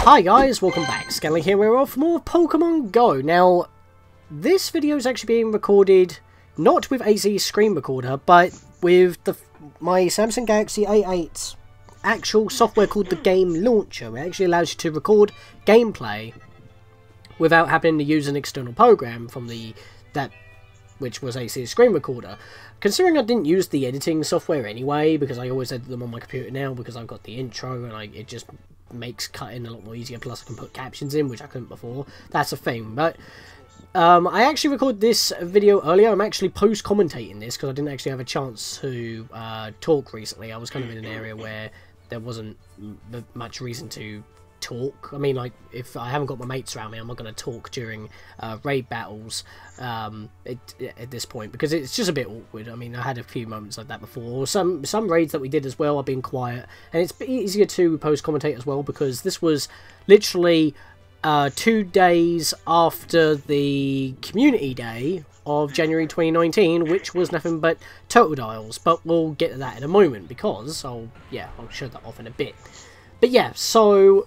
Hi guys, welcome back. Scatlink here, we're off more Pokemon Go. Now, this video is actually being recorded not with AZ screen recorder, but with my Samsung Galaxy A8's actual software called the Game Launcher. It actually allows you to record gameplay without having to use an external program from which was AZ's screen recorder. Considering I didn't use the editing software anyway, because I always edit them on my computer now because I've got the intro and it just makes cutting a lot more easier, plus I can put captions in, which I couldn't before. That's a thing. But I actually recorded this video earlier. I'm actually post-commentating this because I didn't actually have a chance to talk recently. I was kind of in an area where there wasn't much reason to talk. I mean, like, if I haven't got my mates around me, I'm not going to talk during raid battles at this point, because it's just a bit awkward. I mean, I had a few moments like that before. Some raids that we did as well, I've been quiet, and it's easier to post-commentate as well, because this was literally 2 days after the community day of January 2019, which was nothing but Totodiles, but we'll get to that in a moment, because I'll show that off in a bit. But yeah, so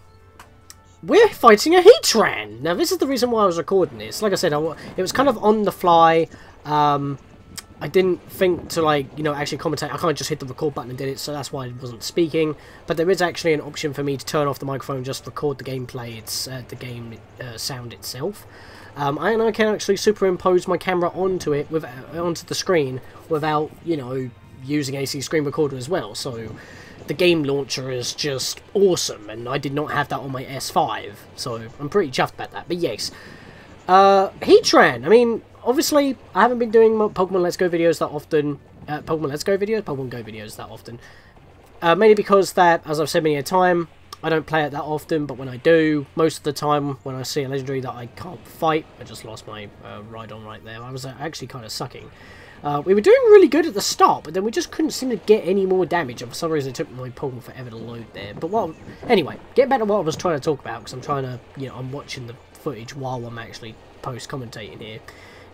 we're fighting a Heatran! Now, this is the reason why I was recording this. Like I said, it was kind of on the fly. I didn't think to, actually commentate. I kind of just hit the record button and did it, so that's why I wasn't speaking. But there is actually an option for me to turn off the microphone, just record the gameplay, the game sound itself. And I can actually superimpose my camera onto it, onto the screen, without, using AC screen recorder as well. So the game launcher is just awesome, and I did not have that on my S5, so I'm pretty chuffed about that. But yes, Heatran, I mean, obviously, I haven't been doing Pokemon Let's Go videos that often, Pokemon Go videos that often, mainly because that, as I've said many a time, I don't play it that often, but when I do, most of the time, when I see a legendary that I can't fight, I just lost my Rhydon right there, I was actually kind of sucking. We were doing really good at the start, but then we just couldn't seem to get any more damage, and for some reason it took my Pokemon forever to load there. But anyway, get back to what I was trying to talk about, because I'm trying to, I'm watching the footage while I'm actually post-commentating here,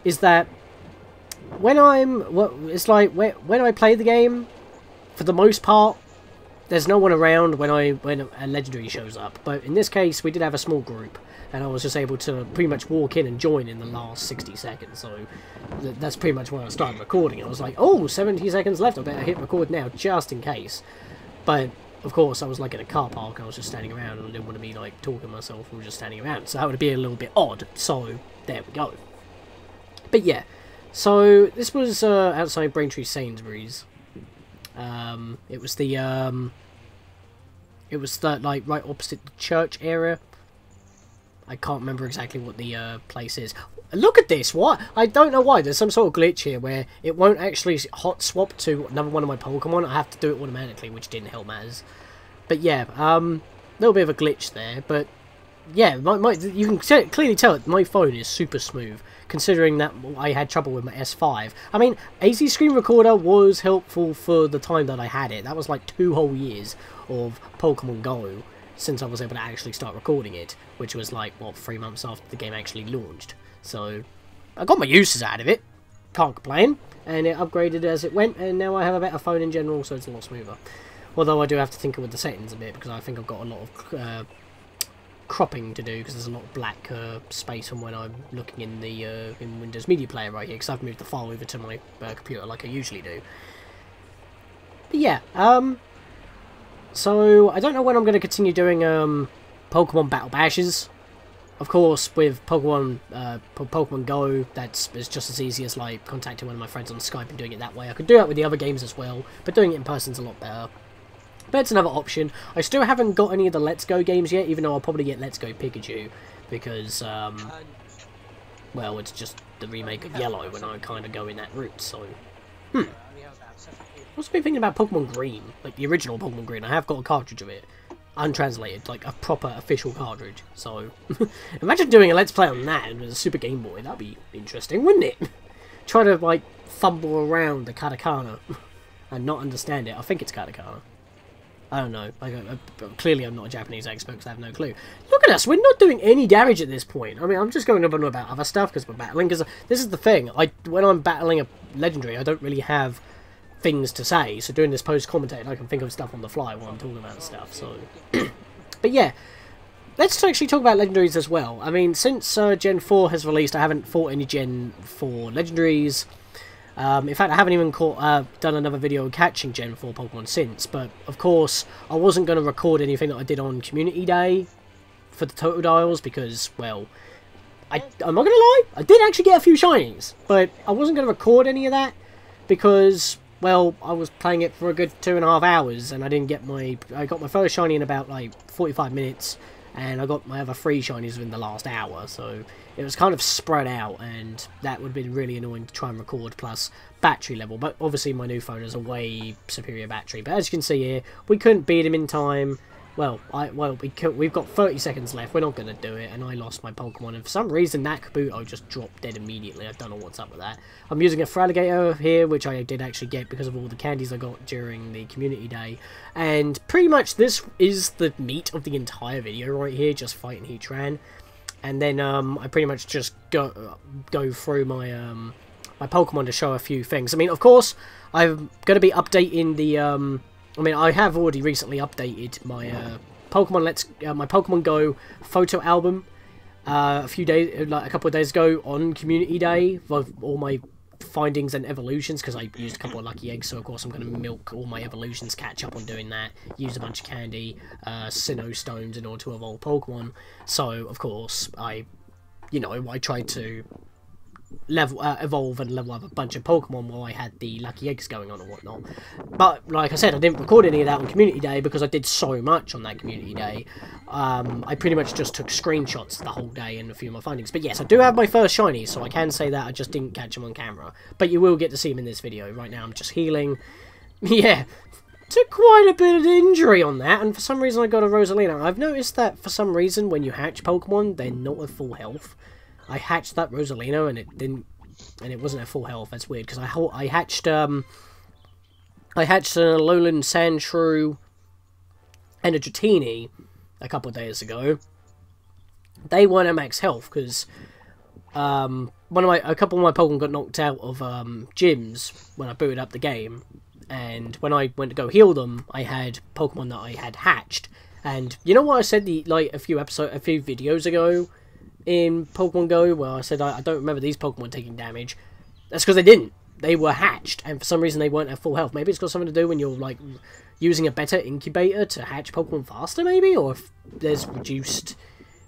is that when when I play the game, for the most part, there's no one around when a legendary shows up. But in this case, we did have a small group, and I was just able to pretty much walk in and join in the last 60 seconds. So that's pretty much when I started recording. I was like, oh, 70 seconds left, I better hit record now, just in case. But of course, I was like in a car park, and I was just standing around, and I didn't want to be like talking to myself or just standing around. So that would be a little bit odd. So there we go. But yeah, so this was outside Braintree Sainsbury's. It was like right opposite the church area. I can't remember exactly what the place is. Look at this! What? I don't know why. There's some sort of glitch here where it won't actually hot swap to another one of my Pokemon. I have to do it automatically, which didn't help matters. But yeah, little bit of a glitch there. But yeah, you can clearly tell it. My phone is super smooth, considering that I had trouble with my S5. I mean, AC screen recorder was helpful for the time that I had it. That was like 2 whole years of Pokemon Go since I was able to actually start recording it, which was like, what, 3 months after the game actually launched. So I got my uses out of it, can't complain, and it upgraded as it went, and now I have a better phone in general, so it's a lot smoother. Although I do have to tinker with the settings a bit, because I think I've got a lot of cropping to do, because there's a lot of black space on when I'm looking in the in Windows Media Player right here, because I've moved the file over to my computer like I usually do. But yeah, so I don't know when I'm going to continue doing Pokemon Battle Bashes. Of course, with Pokemon Go, it's just as easy as like contacting one of my friends on Skype and doing it that way. I could do that with the other games as well, but doing it in person is a lot better. But it's another option. I still haven't got any of the Let's Go games yet, even though I'll probably get Let's Go Pikachu, because, well, it's just the remake of Yellow, and I kind of go in that route, so, I've also been thinking about Pokemon Green, like the original Pokemon Green. I have got a cartridge of it, untranslated, like a proper official cartridge, so, imagine doing a Let's Play on that with a Super Game Boy. That'd be interesting, wouldn't it? Try to, like, fumble around the katakana and not understand it. I think it's katakana. I don't know. Clearly, I'm not a Japanese expert because I have no clue. Look at us. We're not doing any damage at this point. I mean, I'm just going on about other stuff because we're battling. Because this is the thing. When I'm battling a legendary, I don't really have things to say. So doing this post-commentating, I can think of stuff on the fly while I'm talking about stuff. So, but yeah, let's actually talk about legendaries as well. I mean, since Gen 4 has released, I haven't fought any Gen 4 legendaries. In fact, I haven't even done another video catching Gen 4 Pokemon since, but of course, I wasn't going to record anything that I did on Community Day for the Totodiles because, well, I'm not going to lie, I did actually get a few shinies, but I wasn't going to record any of that because, well, I was playing it for a good 2.5 hours and I didn't get I got my first shiny in about, like, 45 minutes, and I got my other 3 shinies within the last hour, so it was kind of spread out, and that would have been really annoying to try and record, plus battery level. But obviously my new phone has a way superior battery. But as you can see here, we couldn't beat him in time. Well, we've got 30 seconds left. We're not going to do it, and I lost my Pokemon. And for some reason, that Kabuto just dropped dead immediately. I don't know what's up with that. I'm using a Feraligatr here, which I did actually get because of all the candies I got during the Community Day. And pretty much this is the meat of the entire video right here, just fighting Heatran. And then I pretty much just go through my my Pokemon to show a few things. I mean, of course, I'm going to be updating the... I mean, I have already recently updated my my Pokemon Go photo album a couple of days ago on Community Day with all my findings and evolutions, because I used a couple of lucky eggs, so of course I'm going to milk all my evolutions, catch up on doing that, use a bunch of candy, Sinnoh stones in order to evolve Pokemon. So of course I tried to evolve and level up a bunch of Pokemon while I had the lucky eggs going on and whatnot. But like I said, I didn't record any of that on Community Day because I did so much on that Community Day. I pretty much just took screenshots the whole day and a few of my findings. But yes, I do have my first shiny, so I can say that I just didn't catch them on camera. But you will get to see them in this video. Right now I'm just healing. Yeah, took quite a bit of injury on that, and for some reason I got a Rosalina. I've noticed that for some reason when you hatch Pokemon, they're not at full health. I hatched that Rosalina and it wasn't at full health. That's weird because I hatched an Alolan Sandshrew and a Dratini a couple of days ago. They weren't at max health because a couple of my Pokemon got knocked out of gyms when I booted up the game, and when I went to go heal them, I had Pokemon that I had hatched. And you know what I said a few videos ago in Pokemon Go, where I said I don't remember these Pokemon taking damage? That's because they didn't. They were hatched, and for some reason they weren't at full health. Maybe it's got something to do when you're like using a better incubator to hatch Pokemon faster, maybe, or if there's reduced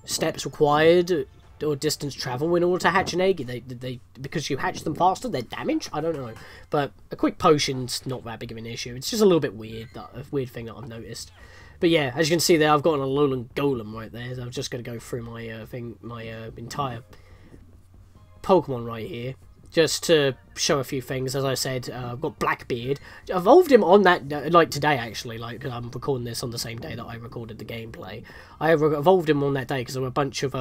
steps required or distance travel in order to hatch an egg. Because you hatch them faster, they're damaged. I don't know, but a quick potion's not that big of an issue. It's just a little bit weird, a weird thing that I've noticed. But yeah, as you can see there, I've got an Alolan Golem right there. So I'm just going to go through my entire Pokemon right here, just to show a few things. As I said, I've got Blackbeard. I evolved him on that, like today actually, like, because I'm recording this on the same day that I recorded the gameplay. I evolved him on that day because there were a bunch of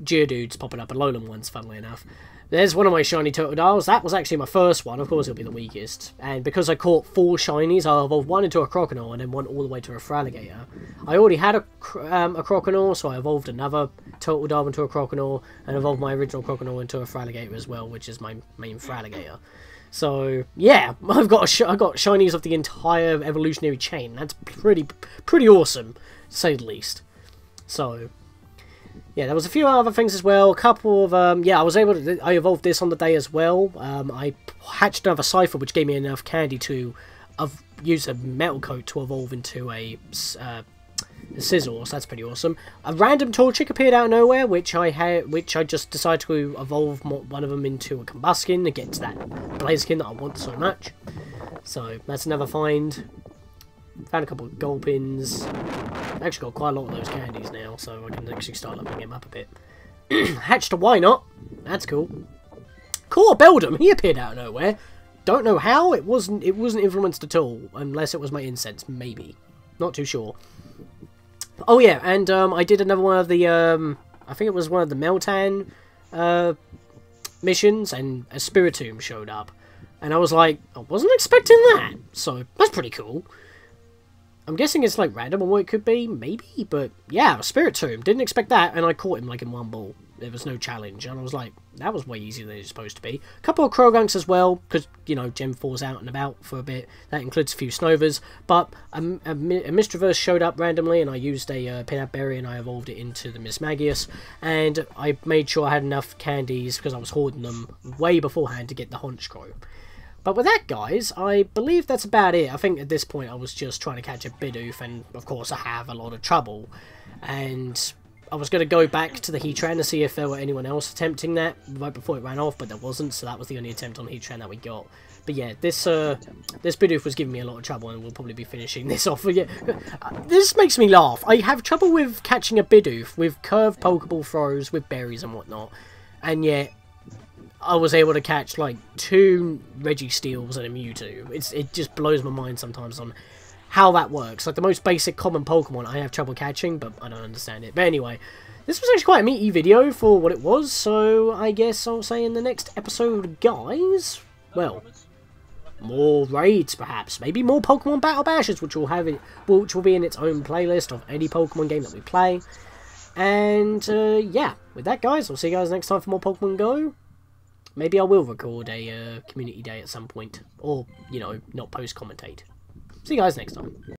Geodudes popping up, Alolan ones, funnily enough. There's one of my shiny Totodiles. That was actually my first one. Of course, it'll be the weakest. And because I caught 4 shinies, I evolved one into a Croconaw and then one all the way to a Feraligatr. I already had a Croconaw, so I evolved another Totodile into a Croconaw and evolved my original Croconaw into a Feraligatr as well, which is my main Feraligatr. So yeah, I got shinies of the entire evolutionary chain. That's pretty awesome, to say the least. So yeah, there was a few other things as well. A couple of, yeah, I evolved this on the day as well. I hatched another Cypher, which gave me enough candy to use a metal coat to evolve into a Scizor, so that's pretty awesome. A random Torchic appeared out of nowhere, which I just decided to evolve one of them into a Combuskin to get to that Blaziken that I want so much. So that's another find. Found a couple of Gulpins. I've actually got quite a lot of those candies now, so I can actually start leveling him up a bit. Hatched a Wynot. That's cool. Caught a Beldum. He appeared out of nowhere. Don't know how. It wasn't influenced at all, unless it was my incense. Maybe. Not too sure. Oh yeah, and I did another one of the I think it was one of the Meltan missions, and a Spiritomb showed up, and I was like, I wasn't expecting that. So that's pretty cool. I'm guessing it's like random on what it could be, maybe, but yeah, a Spiritomb. Didn't expect that, and I caught him like in one ball. there was no challenge. And I was like, that was way easier than it's supposed to be. A couple of Krogunks as well, because, you know, Gen 4's out and about for a bit. That includes a few Snovas. But a Mistriverse showed up randomly, and I used a Pinap Berry, and I evolved it into the Miss Magius. And I made sure I had enough candies, because I was hoarding them way beforehand to get the Honchkrow. But with that, guys, I believe that's about it. I think at this point I was just trying to catch a Bidoof, and of course I have a lot of trouble. And I was going to go back to the Heatran to see if there were anyone else attempting that right before it ran off, but there wasn't, so that was the only attempt on Heatran that we got. But yeah, this Bidoof was giving me a lot of trouble, and we'll probably be finishing this off. Yeah, this makes me laugh. I have trouble with catching a Bidoof with curved Pokeball throws, with berries and whatnot, and yet I was able to catch like 2 Registeels and a Mewtwo. It just blows my mind sometimes on how that works. Like the most basic common Pokemon I have trouble catching, but I don't understand it. But anyway, this was actually quite a meaty video for what it was, so I guess I'll say in the next episode, guys, well, more raids perhaps, maybe more Pokemon Battle Bashes, which will be in its own playlist of any Pokemon game that we play. And yeah, with that, guys, I'll see you guys next time for more Pokemon Go. Maybe I will record a community day at some point, or, you know, not post-commentate. See you guys next time.